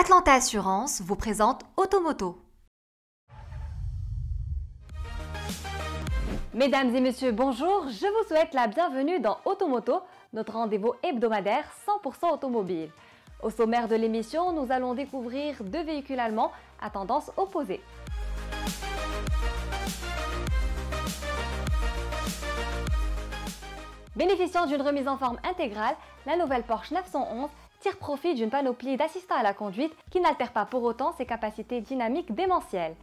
Atlanta Assurance vous présente Automoto. Mesdames et messieurs, bonjour, je vous souhaite la bienvenue dans Automoto, notre rendez-vous hebdomadaire 100% automobile. Au sommaire de l'émission, nous allons découvrir deux véhicules allemands à tendance opposée. Bénéficiant d'une remise en forme intégrale, la nouvelle Porsche 911 tire profit d'une panoplie d'assistants à la conduite qui n'altère pas pour autant ses capacités dynamiques démentielles.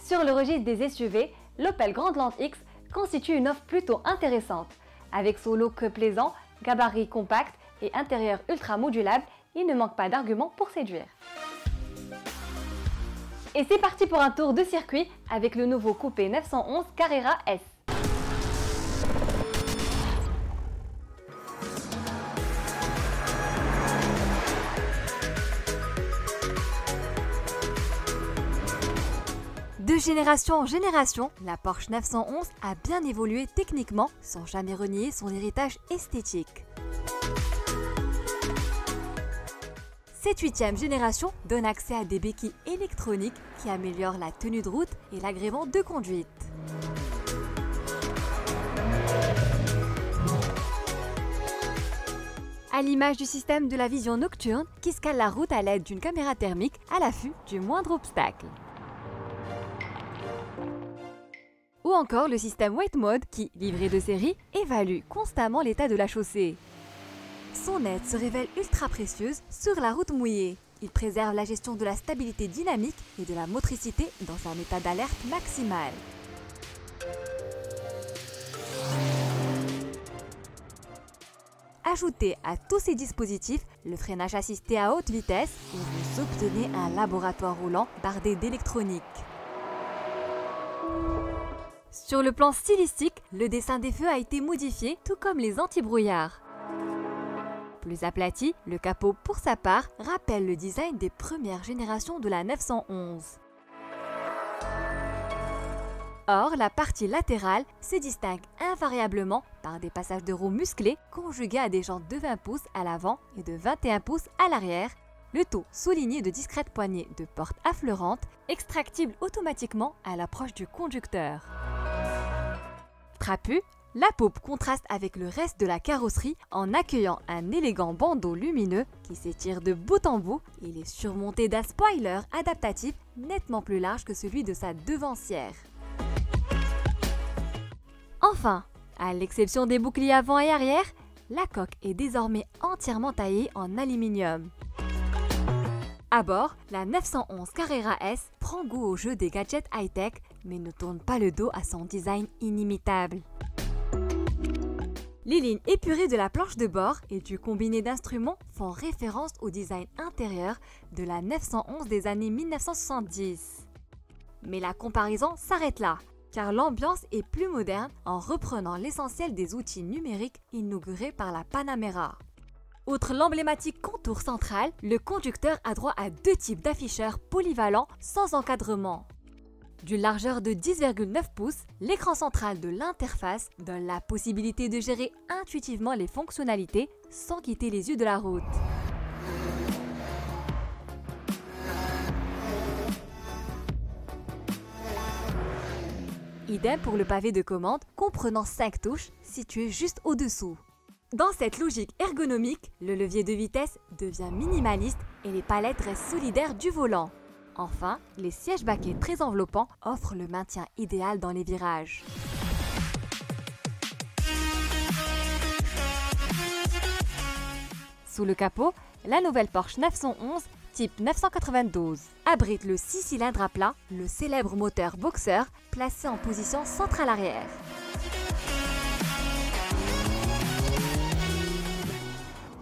Sur le registre des SUV, l'Opel Grandland X constitue une offre plutôt intéressante. Avec son look plaisant, gabarit compact et intérieur ultra modulable, il ne manque pas d'arguments pour séduire. Et c'est parti pour un tour de circuit avec le nouveau coupé 911 Carrera S. De génération en génération, la Porsche 911 a bien évolué techniquement sans jamais renier son héritage esthétique. Cette 8e génération donne accès à des béquilles électroniques qui améliorent la tenue de route et l'agrément de conduite. À l'image du système de la vision nocturne qui scale la route à l'aide d'une caméra thermique à l'affût du moindre obstacle. Ou encore le système White Mode qui, livré de série, évalue constamment l'état de la chaussée. Son aide se révèle ultra précieuse sur la route mouillée. Il préserve la gestion de la stabilité dynamique et de la motricité dans un état d'alerte maximal. Ajoutez à tous ces dispositifs le freinage assisté à haute vitesse et vous obtenez un laboratoire roulant bardé d'électronique. Sur le plan stylistique, le dessin des feux a été modifié, tout comme les anti-brouillards. Plus aplati, le capot, pour sa part, rappelle le design des premières générations de la 911. Or, la partie latérale se distingue invariablement par des passages de roues musclés conjugués à des jantes de 20 pouces à l'avant et de 21 pouces à l'arrière, le tout souligné de discrètes poignées de porte affleurantes, extractibles automatiquement à l'approche du conducteur. Trapu, la poupe contraste avec le reste de la carrosserie en accueillant un élégant bandeau lumineux qui s'étire de bout en bout. Il est surmonté d'un spoiler adaptatif nettement plus large que celui de sa devancière. Enfin, à l'exception des boucliers avant et arrière, la coque est désormais entièrement taillée en aluminium. À bord, la 911 Carrera S prend goût au jeu des gadgets high-tech, mais ne tourne pas le dos à son design inimitable. Les lignes épurées de la planche de bord et du combiné d'instruments font référence au design intérieur de la 911 des années 1970. Mais la comparaison s'arrête là, car l'ambiance est plus moderne en reprenant l'essentiel des outils numériques inaugurés par la Panamera. Outre l'emblématique contour central, le conducteur a droit à deux types d'afficheurs polyvalents sans encadrement. D'une largeur de 10,9 pouces, l'écran central de l'interface donne la possibilité de gérer intuitivement les fonctionnalités sans quitter les yeux de la route. Idem pour le pavé de commande comprenant 5 touches situées juste au-dessous. Dans cette logique ergonomique, le levier de vitesse devient minimaliste et les palettes restent solidaires du volant. Enfin, les sièges baquets très enveloppants offrent le maintien idéal dans les virages. Sous le capot, la nouvelle Porsche 911 type 992 abrite le 6 cylindres à plat, le célèbre moteur Boxer placé en position centrale arrière.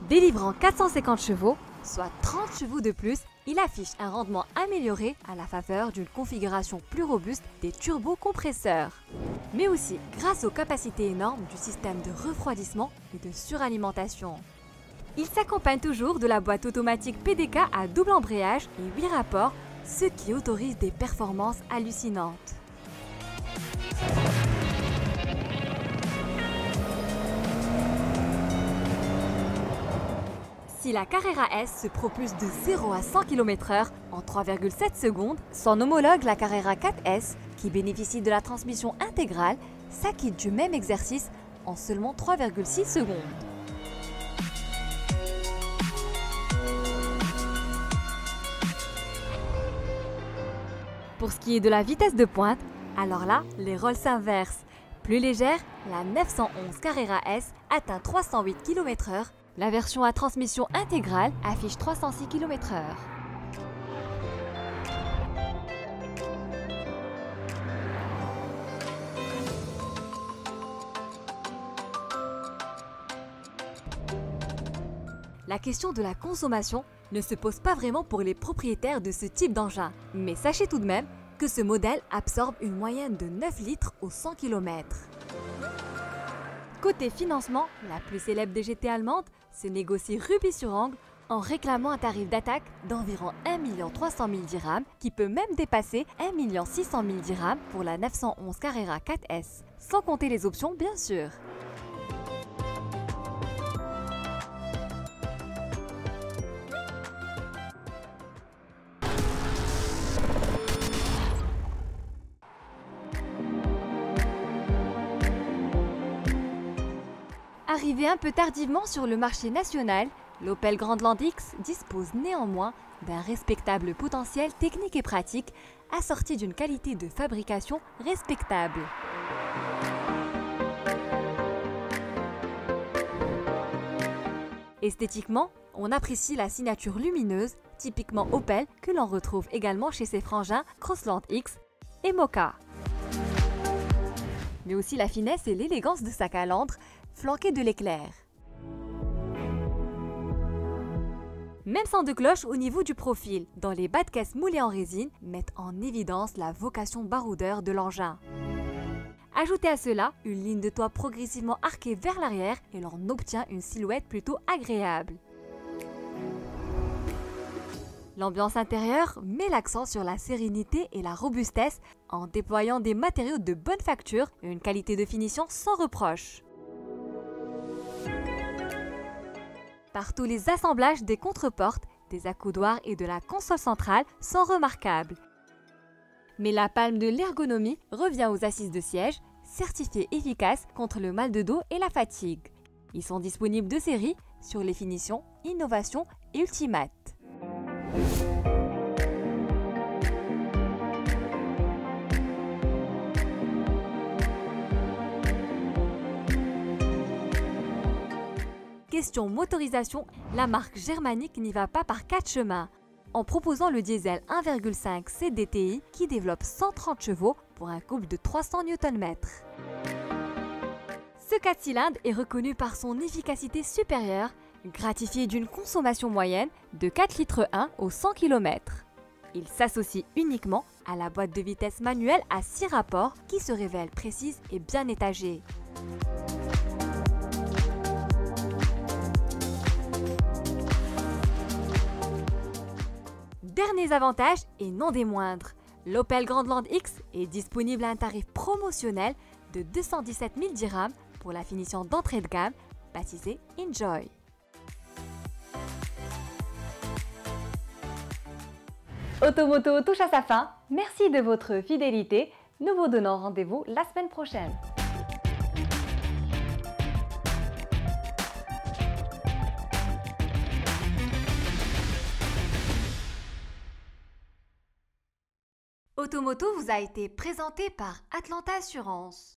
Délivrant 450 chevaux, soit 30 chevaux de plus, il affiche un rendement amélioré à la faveur d'une configuration plus robuste des turbocompresseurs, mais aussi grâce aux capacités énormes du système de refroidissement et de suralimentation. Il s'accompagne toujours de la boîte automatique PDK à double embrayage et 8 rapports, ce qui autorise des performances hallucinantes. Ainsi, la Carrera S se propulse de 0 à 100 km/h en 3,7 secondes. Son homologue, la Carrera 4S, qui bénéficie de la transmission intégrale, s'acquitte du même exercice en seulement 3,6 secondes. Pour ce qui est de la vitesse de pointe, alors là, les rôles s'inversent. Plus légère, la 911 Carrera S atteint 308 km/h. La version à transmission intégrale affiche 306 km/h. La question de la consommation ne se pose pas vraiment pour les propriétaires de ce type d'engin. Mais sachez tout de même que ce modèle absorbe une moyenne de 9 litres au 100 km. Côté financement, la plus célèbre des GT allemandes se négocie rubis sur ongle en réclamant un tarif d'attaque d'environ 1 300 000 dirhams qui peut même dépasser 1 600 000 dirhams pour la 911 Carrera 4S, sans compter les options bien sûr. Arrivé un peu tardivement sur le marché national, l'Opel Grandland X dispose néanmoins d'un respectable potentiel technique et pratique, assorti d'une qualité de fabrication respectable. Esthétiquement, on apprécie la signature lumineuse, typiquement Opel, que l'on retrouve également chez ses frangins Crossland X et Mocha. Mais aussi la finesse et l'élégance de sa calandre, flanquée de l'éclair. Même son de cloche au niveau du profil, dont les bas de caisse moulés en résine mettent en évidence la vocation baroudeur de l'engin. Ajoutez à cela une ligne de toit progressivement arquée vers l'arrière et l'on obtient une silhouette plutôt agréable. L'ambiance intérieure met l'accent sur la sérénité et la robustesse en déployant des matériaux de bonne facture et une qualité de finition sans reproche. Partout, les assemblages des contreportes, des accoudoirs et de la console centrale sont remarquables. Mais la palme de l'ergonomie revient aux assises de siège, certifiées efficaces contre le mal de dos et la fatigue. Ils sont disponibles de série sur les finitions Innovation et Ultimate. Question motorisation, la marque germanique n'y va pas par 4 chemins, en proposant le diesel 1,5 CDTI qui développe 130 chevaux pour un couple de 300 Nm. Ce 4 cylindres est reconnu par son efficacité supérieure, gratifié d'une consommation moyenne de 4,1 litres au 100 km. Il s'associe uniquement à la boîte de vitesse manuelle à 6 rapports qui se révèle précise et bien étagée. Derniers avantages et non des moindres, l'Opel Grandland X est disponible à un tarif promotionnel de 217 000 dirhams pour la finition d'entrée de gamme baptisée Enjoy. Automoto touche à sa fin. Merci de votre fidélité. Nous vous donnons rendez-vous la semaine prochaine. Automoto vous a été présenté par Atlanta Assurance.